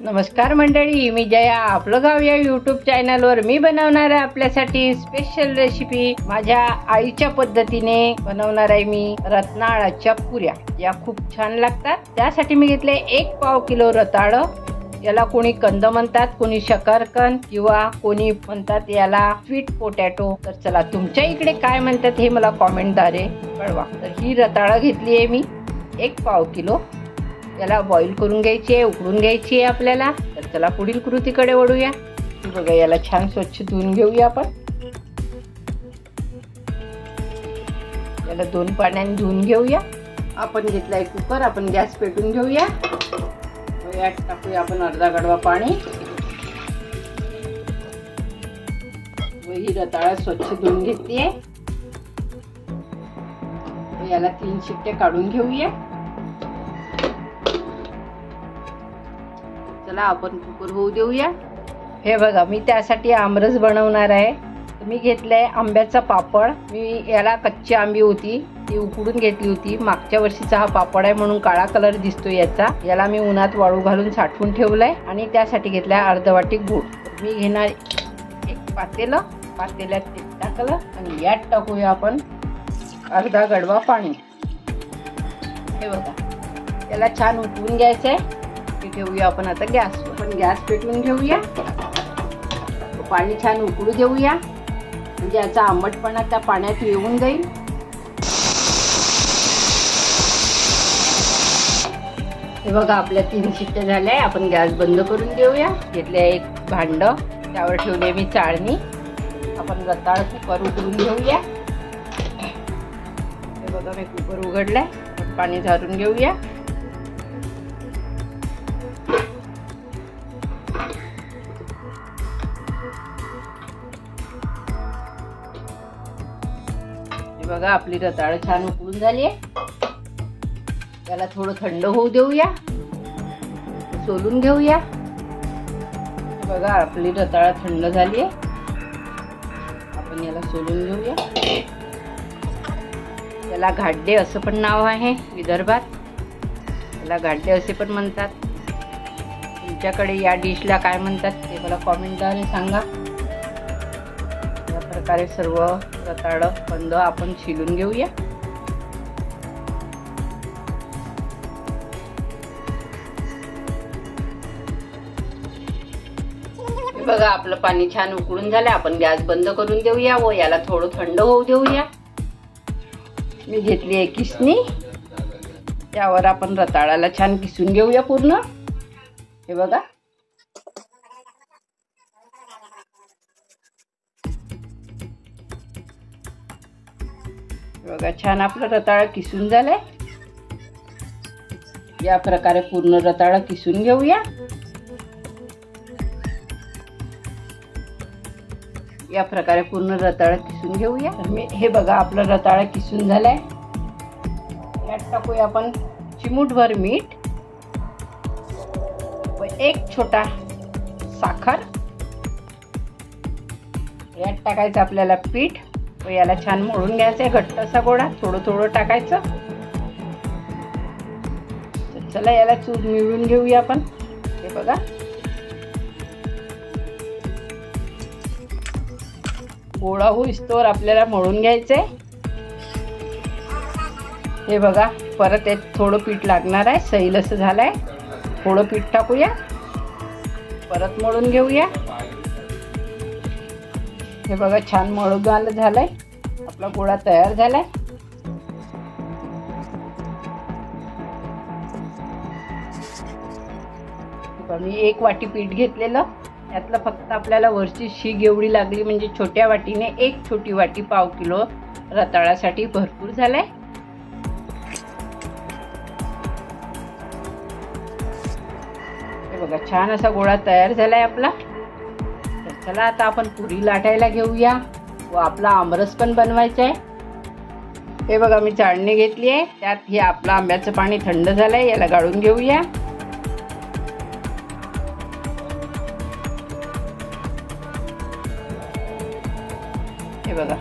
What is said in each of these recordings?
नमस्कार मंडळी, मी जया. आपलं गाव या यूट्यूब चॅनलवर मी बनवणार आहे आपल्यासाठी स्पेशल रेसिपी. माझ्या आईच्या पद्धतीने बनवणार आहे मी रताळ्याच्या पुऱ्या. या खूप छान लागतात. त्यासाठी मी घेतले 1 पाव किलो रताळं. याला कोणी कंद म्हणतात, कोणी शकरकंद किंवा कोणी म्हणतात याला स्वीट पोटॅटो. तर चला, तुमच्या इकडे काय म्हणतात हे मला कॉमेंटद्वारे कळवा. तर ही रताळं घेतली आहे मी 1 पाव किलो. याला बॉईल करून घ्यायची आहे, उकडून घ्यायची आहे आपल्याला. तर चला पुढील कृतीकडे वळूया. बघा, याला छान स्वच्छ धुवून घेऊया आपण. याला 2 पाण्याने धुवून घेऊया. आपण घेतलाय कुकर. आपण गॅस पेटून घेऊया. यात टाकूया आपण अर्धा गडवा पाणी. ही रताळा स्वच्छ धुवून घेतली आहे. याला 3 शिट्ट्या काढून घेऊया. चला आपण कुकर होऊ देऊया. हे बघा, मी त्यासाठी आमरस बनवणार आहे. मी घेतलंय आंब्याचा पापड. मी याला कच्ची आंबी होती ती उकडून घेतली होती. मागच्या वर्षीचा हा पापड आहे म्हणून काळा कलर दिसतो याचा. याला मी उन्हात वाळू घालून साठवून ठेवलंय. आणि त्यासाठी घेतलाय अर्ध वाटी गूळ. मी घेणार एक पातेलं. पातेल्यात तेल टाकलं आणि यात टाकूया आपण अर्धा गडवा पाणी. हे बघा, याला छान उकळून घ्यायचंय. ठेवूया आपण आता गॅसवर. आपण गॅस पेटवून घेऊया. पाणी छान उकळू देऊया, म्हणजे याचा आंबटपणा त्या पाण्यात येऊन जाईल. हे बघा, आपल्या 3 शिट्ट्या झाल्या. आपण गॅस बंद करून देऊया. घेतले एक भांड, त्यावर ठेवले मी चाळणी. आपण रताळ कुकर उघडून घेऊया. हे बघा, मी कुकर उघडलाय. पाणी झारून घेऊया. बघा, आपली रताळ छान उकळून झाली आहे. याला थोडं थंड होऊ देऊया. सोलून घेऊया. बघा, आपली रताळ थंड झाली आहे. आपण याला सोलून घेऊया. याला घाड्डे असं पण नाव आहे विदर्भात. याला घाड्डे असे पण म्हणतात. तुमच्याकडे या डिशला काय म्हणतात ते मला कॉमेंटद्वारे सांगा. प्रकारे सर्व रताळ कंद आपण शिलून घेऊया. बघा, आपलं पाणी छान उकळून झालं. आपण गॅस बंद करून देऊया व याला थोडं थंड होऊ देऊया. मी घेतली आहे किसणी. त्यावर आपण रताळाला छान किसून घेऊया पूर्ण. हे बघा, बघा, छान आपलं रताळ किसून झालंय. या प्रकारे पूर्ण रताळ किसून घेऊया. या प्रकारे पूर्ण रताळ किसून घेऊया. हे बघा, आपलं रताळ किसून झालंय. यात टाकूया आपण चिमूटभर मीठ व 1 छोटा साखर. यात टाकायचं आपल्याला पीठ व याला छान मळून घ्यायचंय. घट्ट असा गोळा थोडं थोडं टाकायचं. चला, याला मिळून घेऊया आपण. हे बघा, गोळा होईस्तोवर आपल्याला मळून घ्यायचंय. हे बघा, परत एक थोडं पीठ लागणार आहे. सैल असं झालंय. थोडं पीठ टाकूया. परत मळून घेऊया. हे बघा, छान मळून झालंय. आपला गोळा तयार झालाय. मी 1 वाटी पीठ घेतलेलं. यातलं फक्त आपल्याला वरची शीग एवढी लागली, म्हणजे छोट्या वाटीने 1 छोटी वाटी पाव किलो रताळासाठी भरपूर झालाय. हे बघा, छान असा गोळा तयार झालाय आपला. चला, आता आपण पुरी लाटायला घेऊया व आपला आमरस पण बनवायचा आहे. हे बघा, मी चाळणी घेतली आहे. त्यात हे आपलं आंब्याचं पाणी थंड झालंय. याला गाळून घेऊया. हे बघा,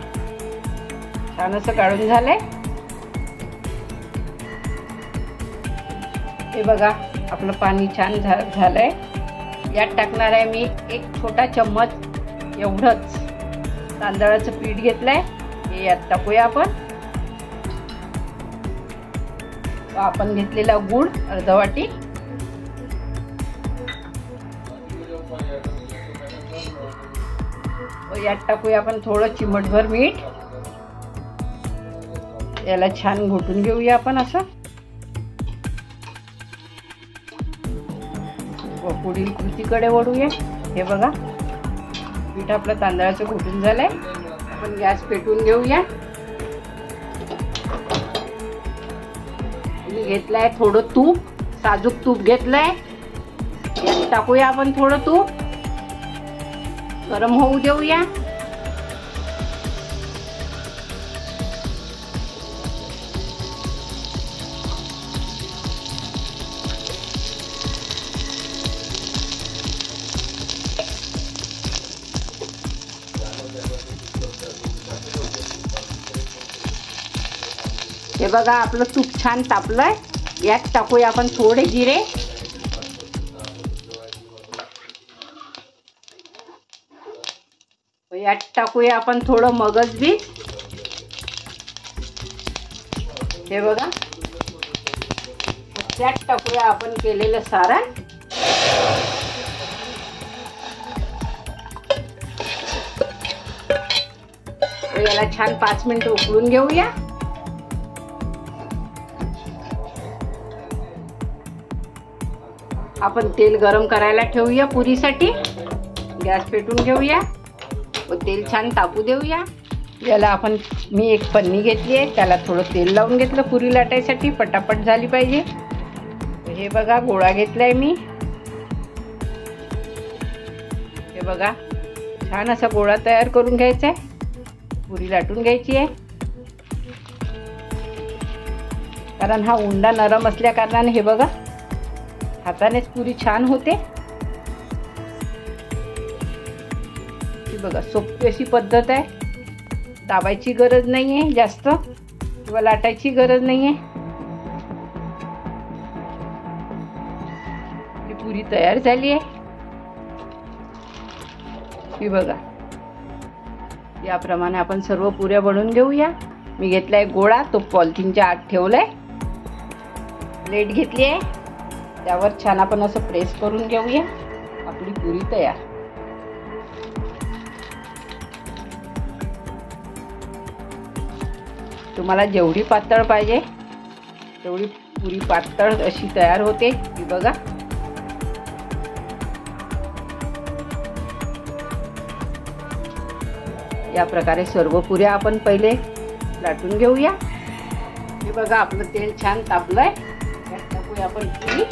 छान असं गाळून झालंय. हे बघा, आपलं पाणी छान झालंय. यात टाकणार आहे मी एक छोटा चम्मच एवढंच तांदळाचं पीठ घेतलंय, हे यात टाकूया आपण. आपण घेतलेला गूळ अर्धा वाटी, यात टाकूया आपण थोडं चिमटभर मीठ. याला छान घोटून घेऊया आपण असं. व पुढील कृतीकडे वळूया. हे बघा पीठ आपलं तांदळाचं घोटून झालंय. आपण गॅस पेटवून घेऊया. मी घेतलंय थोडं तूप, साजूक तूप घेतलंय. यात टाकूया आपण थोडं तूप, गरम होऊ देऊया. हे बघा आपलं तूप छान तापलंय. यात टाकूया आपण थोडे जिरे, यात टाकूया आपण थोडं मगज बी. हे बघा त्यात टाकूया आपण केलेलं सारण. याला छान 5 मिनिटं उकळून घेऊया. आपण तेल गरम करायला ठेवूया पुरीसाठी. गॅस पेटवून घेऊया व तेल छान तापू देऊया. याला आपण मी एक पन्नी घेतली आहे, त्याला थोडं तेल लावून घेतलं पुरी लाटायसाठी, पटापट झाली पाहिजे. हे बघा गोळा घेतलाय मी. हे बघा छान असा गोळा तयार करून घ्यायचा आहे. पुरी लाटून घ्यायची आहे, कारण हा उंडा नरम असल्या कारणाने हे बघा हातानेच पुरी छान होते. ही बघा सोपी अशी पद्धत आहे. दाबायची गरज नाही आहे जास्त किंवा लाटायची गरज नाही आहे. ही पुरी तयार झाली आहे. ही बघा याप्रमाणे आपण सर्व पुऱ्या बनवून घेऊया. मी घेतलाय गोळा, तो पॉलिथिनच्या आत ठेवलाय. प्लेट घेतली आहे, त्यावर छान आपण असं प्रेस करून घेऊया. आपली पुरी तयार. तुम्हाला जेवढी पातळ पाहिजे तेवढी पुरी पातळ अशी तयार होते. ही बघा या प्रकारे सर्व पुऱ्या आपण पहिले लाटून घेऊया. हे बघा आपलं तेल छान तापलंय. यात टाकूया आपण पुरी.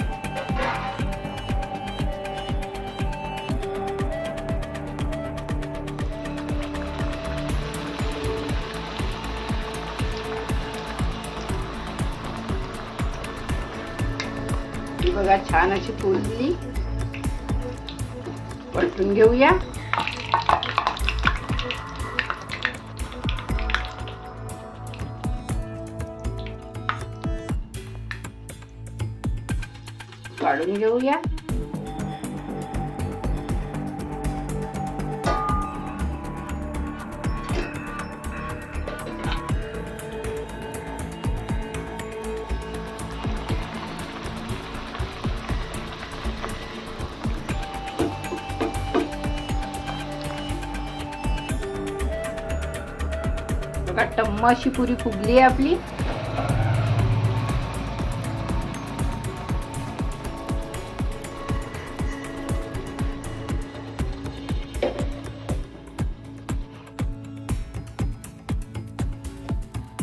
ही बघा छान अशी फुलली. पलटून घेऊया. काढून घेऊया. बघा टम्म अशी पुरी फुगली आहे आपली.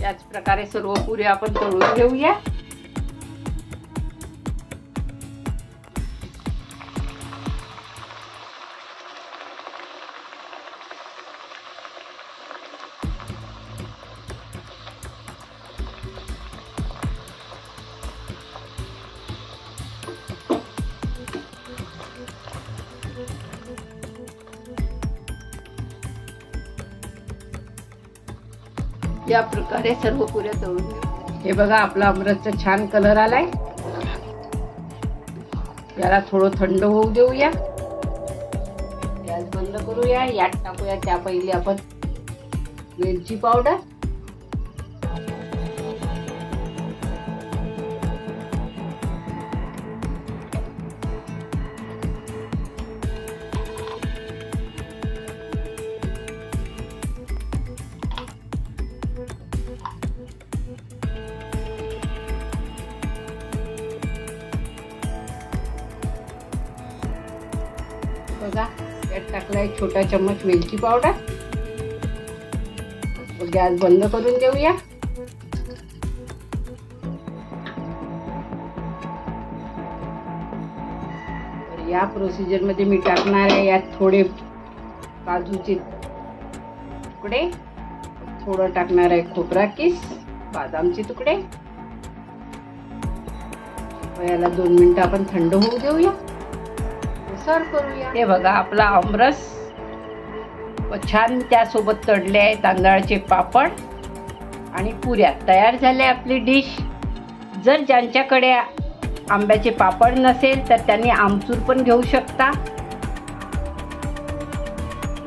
याच प्रकारे सर्व पुरी आपण तळून घेऊया. या प्रकारे सर्व पुऱ्या तळून घेऊ. हे बघा आपला आमरसचा छान कलर आलाय. याला थोडं थंड होऊ देऊया. बंद करूया. यात टाकूया त्या पहिले आपण वेलची पावडर. बघा यात टाकलाय छोटा चम्मच वेलची पावडर. गॅस बंद करून देऊया. तर या प्रोसिजर मध्ये मी टाकणार आहे यात थोडे काजूचे तुकडे, थोडं टाकणार आहे खोबरा किस, बदामचे तुकडे. याला 2 मिनिटं आपण थंड होऊ देऊया. सर्व करूया. हे बघा आपला आमरस व छान त्यासोबत तळले आहे तांदळाचे पापड आणि पुऱ्या. तयार झाले आपली डिश. जर ज्यांच्याकडे आंब्याचे पापड नसेल तर त्यांनी आमचूर पण घेऊ शकता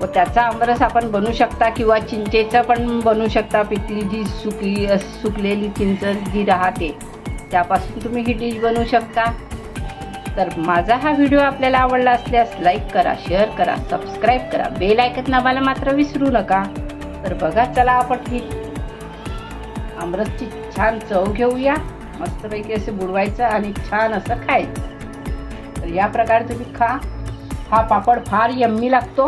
व त्याचा आमरस आपण बनवू शकता किंवा चिंचेचा पण बनवू शकता. पिकली जी सुकलेली चिंच जी राहते त्यापासून तुम्ही ही डिश बनवू शकता. तर माझा हा व्हिडिओ आपल्याला आवडला असल्यास लाईक करा, शेअर करा, सबस्क्राईब करा, बेल आयकॉन दाबायला मात्र विसरू नका. तर बघा चला आपण ही आमरसची छान चव घेऊया. मस्तपैकी असे बुडवायचं आणि छान असं खायचं. तर या प्रकारे तुम्ही खा. हा पापड फार यम्मी लागतो.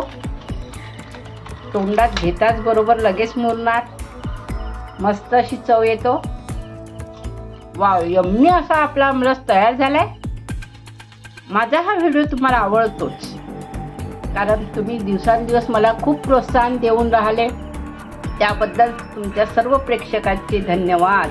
तोंडात घेताच बरोबर लगेच मुरणार. मस्त अशी चव येतो. वाव, यम्मी असा आपला आमरस तयार झालाय. माझा हा व्हिडिओ तुम्हाला आवडतोच कारण तुम्ही दिवसांदिवस मला खूप प्रोत्साहन देऊन राहिले. त्याबद्दल तुमच्या सर्व प्रेक्षकांचे धन्यवाद.